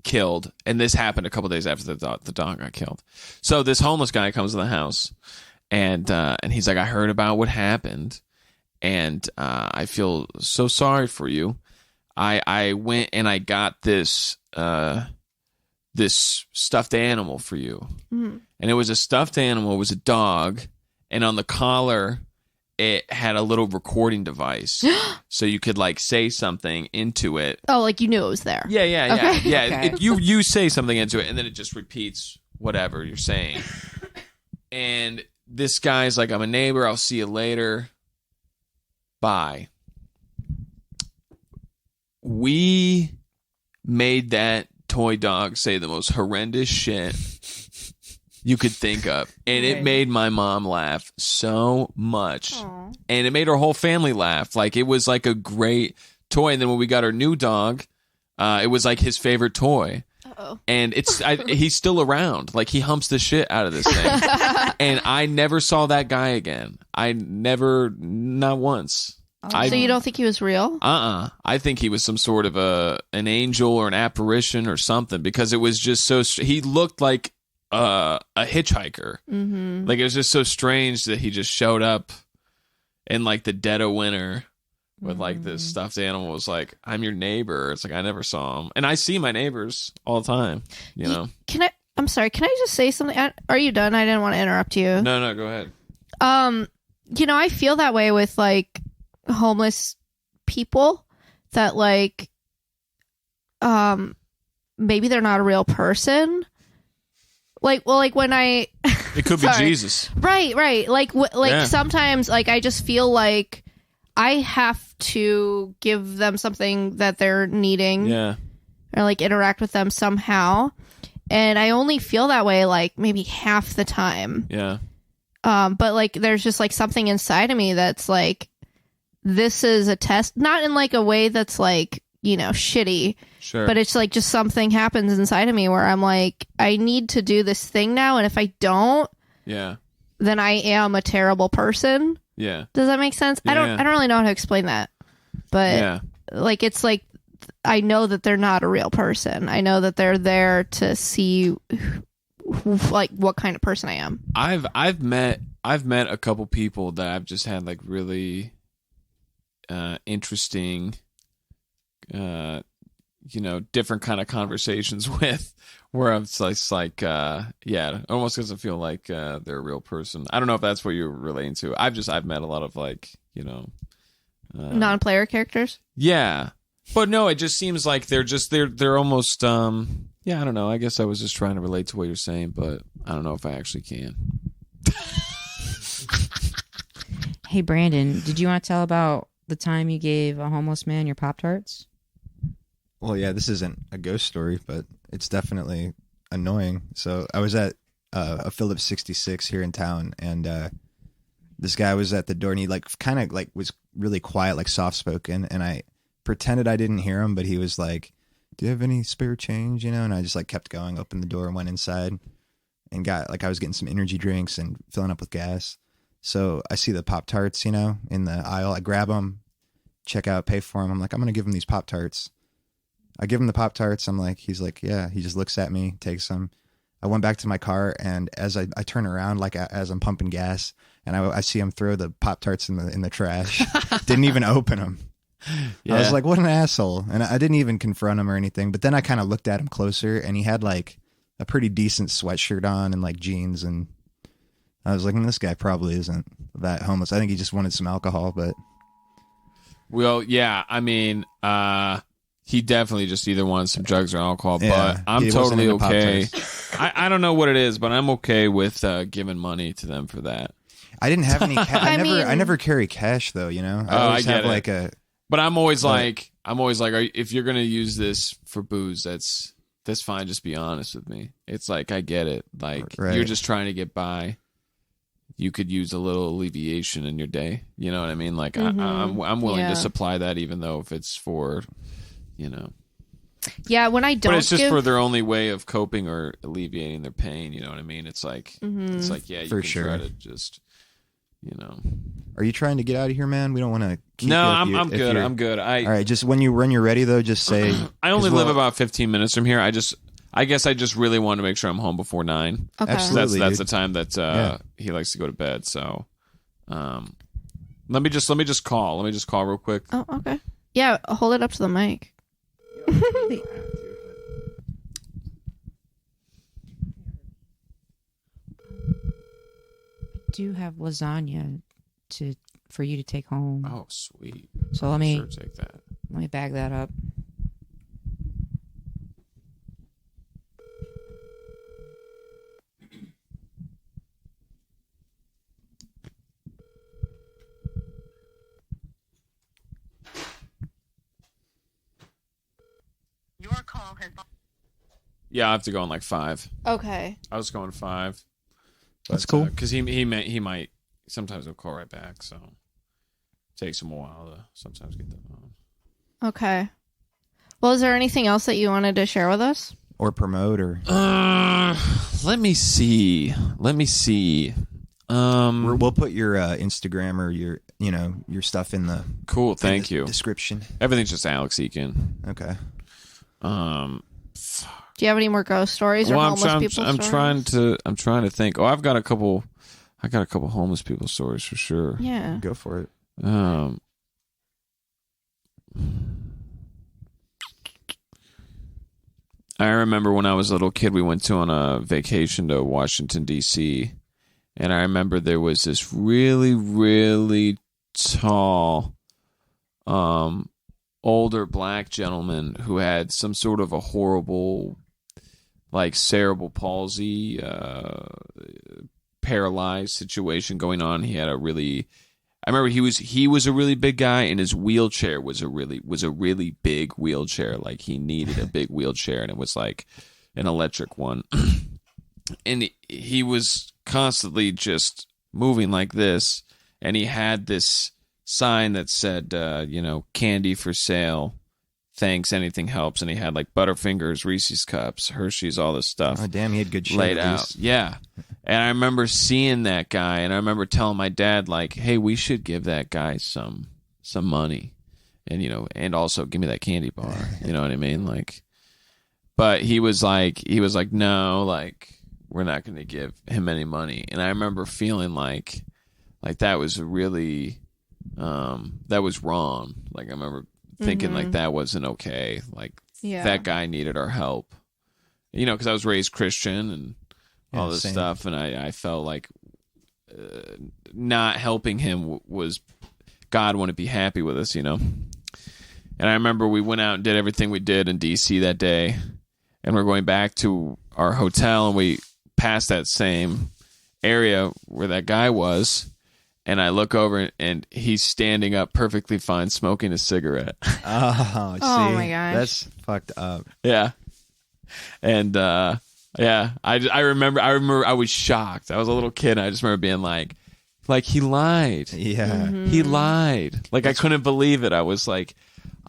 killed, and this happened a couple days after the dog got killed. So this homeless guy comes to the house, and he's like, "I heard about what happened, and I feel so sorry for you. I went and I got this stuffed animal for you." And it was a stuffed animal. It was a dog. And on the collar, it had a little recording device. So you could like say something into it. Oh, like you knew it was there. Yeah. Okay. Yeah. Okay. You say something into it and then it just repeats whatever you're saying. And this guy's like, "I'm a neighbor. I'll see you later. Bye." We made that toy dog say the most horrendous shit you could think of, and it made my mom laugh so much. Aww. And it made our whole family laugh. Like it was like a great toy. And then when we got our new dog, it was like his favorite toy. Uh-oh. And he's still around. Like he humps the shit out of this thing. And I never saw that guy again. Not once. So you don't think he was real? I think he was some sort of an angel or an apparition or something, because it was just so he looked like a hitchhiker. Mm-hmm. Like it was just so strange that he just showed up in like the dead of winter with like this stuffed animal. Was like, "I'm your neighbor." It's like I never saw him, and I see my neighbors all the time. You know. I'm sorry. Can I just say something? Are you done? I didn't want to interrupt you. No, go ahead. You know, I feel that way with like homeless people, that like maybe they're not a real person. Like when I It could be Jesus. right like sometimes like I just feel like I have to give them something that they're needing, Yeah. or like interact with them somehow, and I only feel that way like maybe half the time. Yeah. But like there's just like something inside of me that's like, this is a test, not in like a way that's like, you know, shitty, Sure. but it's like just something happens inside of me where I'm like, I need to do this thing now, and if I don't, Yeah. then I am a terrible person. Yeah. Does that make sense? Yeah. I don't really know how to explain that, but Yeah. like it's like I know that they're not a real person. I know that they're there to see like what kind of person I am. I've met a couple people that I've just had like really interesting different kind of conversations with, where I'm just like, it almost doesn't feel like they're a real person. I don't know if that's what you're relating to. I've met a lot of non-player characters. Yeah, but no, it just seems like they're almost I don't know. I guess I was just trying to relate to what you're saying, but I don't know if I actually can. Hey, Brandon, did you want to tell about the time you gave a homeless man your Pop-Tarts? Well, yeah, this isn't a ghost story, but it's definitely annoying. So I was at a Phillips 66 here in town, and this guy was at the door, and he was really quiet, soft-spoken, and I pretended I didn't hear him, but he was like, "Do you have any spare change?" And I just kept going, opened the door, and went inside, and got I was getting some energy drinks and filling up with gas. So I see the Pop-Tarts, in the aisle. I grab them, check out, pay for them. I'm like, I'm going to give him these Pop-Tarts. I give him the Pop-Tarts. He's like, yeah. He just looks at me, takes them. I went back to my car, and as I turn around, as I'm pumping gas, and I see him throw the Pop-Tarts in the trash. Didn't even open them. Yeah. I was like, what an asshole. And I didn't even confront him or anything. But then I kind of looked at him closer, and he had a pretty decent sweatshirt on and jeans, and I was like, this guy probably isn't that homeless. I think he just wanted some alcohol, but. Well, yeah, I mean, he definitely just either wanted some drugs or alcohol, Yeah, but I'm he wasn't totally into okay. Pop-Tarts. I don't know what it is, but I'm okay with giving money to them for that. I didn't have any cash. I mean- never carry cash though, I I always get have it. But I'm always like, if you're gonna use this for booze, that's fine. Just be honest with me. It's I get it. Right. You're just trying to get by. You could use a little alleviation in your day. You know what I mean? I'm willing Yeah. to supply that, even though if it's for, Yeah, when I don't But it's just give, for their only way of coping or alleviating their pain. You know what I mean? It's yeah, you For can sure. try to just, Are you trying to get out of here, man? We don't want to keep No, you if I'm good. you're- I'm good. All right, just when you're ready though, just say. I only 'cause live we'll- about 15 minutes from here. I guess I just really want to make sure I'm home before 9. okay. Absolutely. That's dude. the time that Yeah. he likes to go to bed. So, let me just call. Let me just call real quick. Oh, okay. Yeah, hold it up to the mic. Do have lasagna for you to take home. Oh, sweet. So let me Sure, take that. bag that up. Your call has. Yeah, I have to go in 5. Okay. I was going 5. That's cool. Because he might sometimes he'll call right back. So it takes him a while to sometimes get them on. Okay. Well, is there anything else that you wanted to share with us? Or promote or. Let me see. We'll put your Instagram or your stuff in the. Cool. Thank you. Description. Everything's just Alex Eakin. Okay. Do you have any more ghost stories or homeless people I'm stories? trying to think. Oh, I got a couple homeless people stories for sure. Yeah. Go for it. I remember when I was a little kid, we went on a vacation to Washington, D.C., and I remember there was this really, really tall, older black gentleman who had some sort of a horrible, cerebral palsy, paralyzed situation going on. He had I remember he was a really big guy, and his wheelchair was a really big wheelchair. He needed a big wheelchair, and it was an electric one. And he was constantly just moving like this, and he had this sign that said, candy for sale. Thanks, anything helps. And he had Butterfingers, Reese's Cups, Hershey's, all this stuff. Oh damn, he had good shit. Laid at out. least. Yeah. And I remember seeing that guy, and I remember telling my dad, hey, we should give that guy some money. And, and also give me that candy bar. You know what I mean? But he was like, no, we're not going to give him any money. And I remember feeling like that was really, that was wrong. I remember thinking that wasn't okay. Yeah. that guy needed our help. You know, because I was raised Christian and all this same. stuff, and I felt like not helping him was God wouldn't be happy with us, you know. And I remember we went out and did everything we did in DC that day, and we're going back to our hotel, and we passed that same area where that guy was, and I look over and he's standing up perfectly fine, smoking a cigarette. Oh, see, Oh my gosh. that's fucked up. Yeah. And yeah, I remember I was shocked. I was a little kid, and I just remember being like he lied. Yeah. He lied. Like I couldn't believe it. I was like,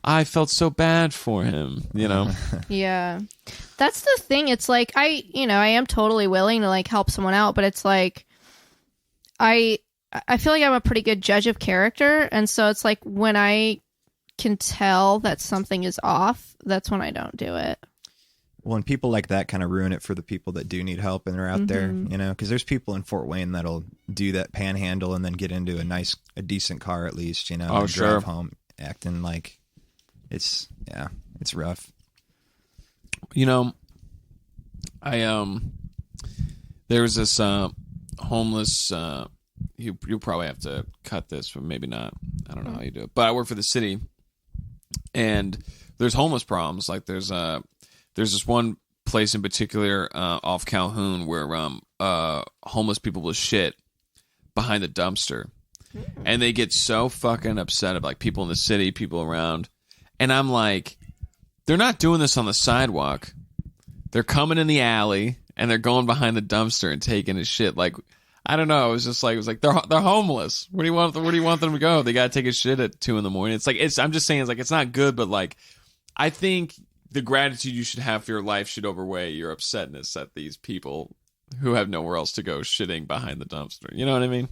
I felt so bad for him, you know. Yeah. That's the thing. It's like I am totally willing to like help someone out, but it's like I feel like I'm a pretty good judge of character, and so it's like when I can tell that something is off, that's when I don't do it. Well, and people like that kind of ruin it for the people that do need help and they're out there, you know, because there's people in Fort Wayne that'll do that panhandle and then get into a decent car at least, you know, Oh, and sure. drive home acting like it's rough. You know, there was this homeless. You'll probably have to cut this, but maybe not. I don't know how you do it. But I work for the city, and there's homeless problems. Like there's this one place in particular off Calhoun where homeless people will shit behind the dumpster, and they get so fucking upset of like people in the city, people around, and I'm like, they're not doing this on the sidewalk. They're coming in the alley and they're going behind the dumpster and taking a shit. Like, I don't know. It was like they're homeless. Where do you want them to go? They got to take a shit at 2 a.m. It's like I'm just saying it's not good, but like I think the gratitude you should have for your life should overweigh your upsetness at these people who have nowhere else to go shitting behind the dumpster. You know what I mean?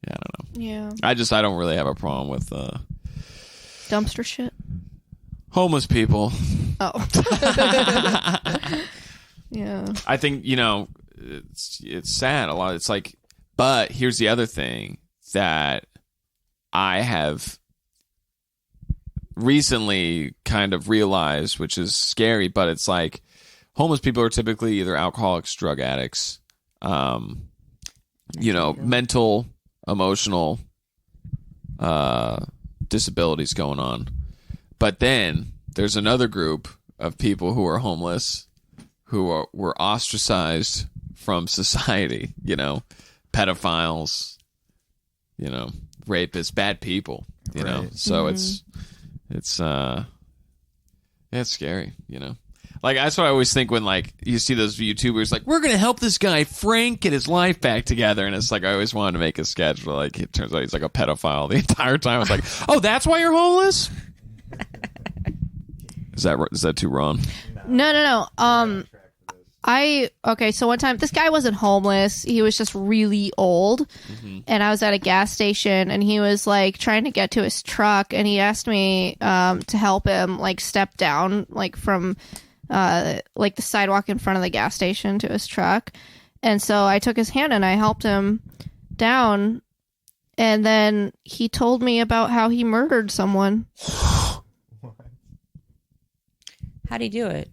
Yeah, I don't know. Yeah. I don't really have a problem with Dumpster shit. homeless people. Oh. Yeah. I think, you know, it's sad a lot. It's like, but here's the other thing that I have recently kind of realized, which is scary, but it's like homeless people are typically either alcoholics, drug addicts, you know, mental, emotional disabilities going on. But then there's another group of people who are homeless who were ostracized from society, you know, pedophiles, you know, rapists, bad people, you know. So it's scary, you know. Like that's what I always think when like you see those YouTubers like, we're gonna help this guy Frank get his life back together, and it's like I always wanted to make a sketch where like it turns out he's like a pedophile the entire time. It's like, oh, that's why you're homeless? Is that too wrong? No. So one time this guy wasn't homeless. He was just really old. And I was at a gas station and he was like trying to get to his truck, and he asked me to help him like step down like from like the sidewalk in front of the gas station to his truck. And so I took his hand and I helped him down, and then he told me about how he murdered someone. How'd he do it?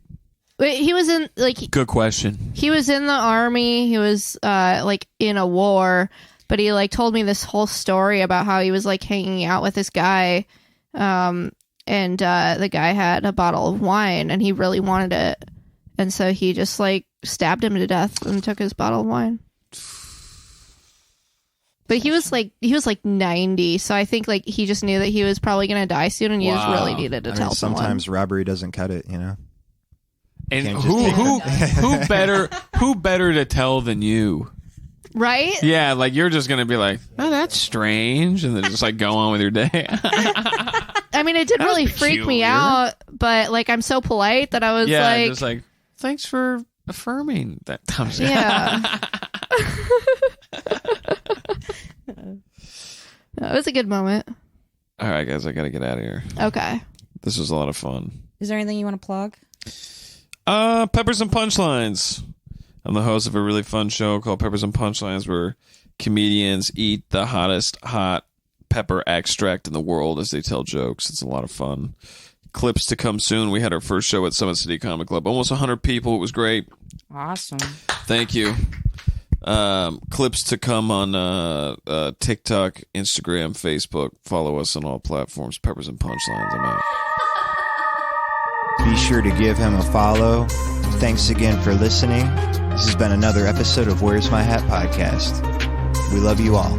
He was in like Good question. he was in the army. He was like in a war, but he like told me this whole story about how he was like hanging out with this guy, and the guy had a bottle of wine and he really wanted it, and so he just like stabbed him to death and took his bottle of wine. But he was like 90, so I think like he just knew that he was probably gonna die soon, and he just really needed to tell someone. Sometimes robbery doesn't cut it, you know. And Can't just who better to tell than you? Right? Yeah, like you're just gonna be like, oh, that's strange, and then just like go on with your day. I mean, it did really freak me peculiar. out, but like I'm so polite that I was Yeah, like, just like thanks for affirming that. yeah. It was a good moment. All right, guys, I gotta get out of here. Okay. This was a lot of fun. Is there anything you want to plug? Peppers and Punchlines. I'm the host of a really fun show called Peppers and Punchlines, where comedians eat the hottest hot pepper extract in the world as they tell jokes. It's a lot of fun. Clips to come soon. We had our first show at Summit City Comic Club. Almost 100 people. It was great. Awesome. Thank you. Clips to come on TikTok, Instagram, Facebook. Follow us on all platforms. Peppers and Punchlines. I'm out. Be sure to give him a follow. Thanks again for listening. This has been another episode of Where's My Hat podcast. We love you all.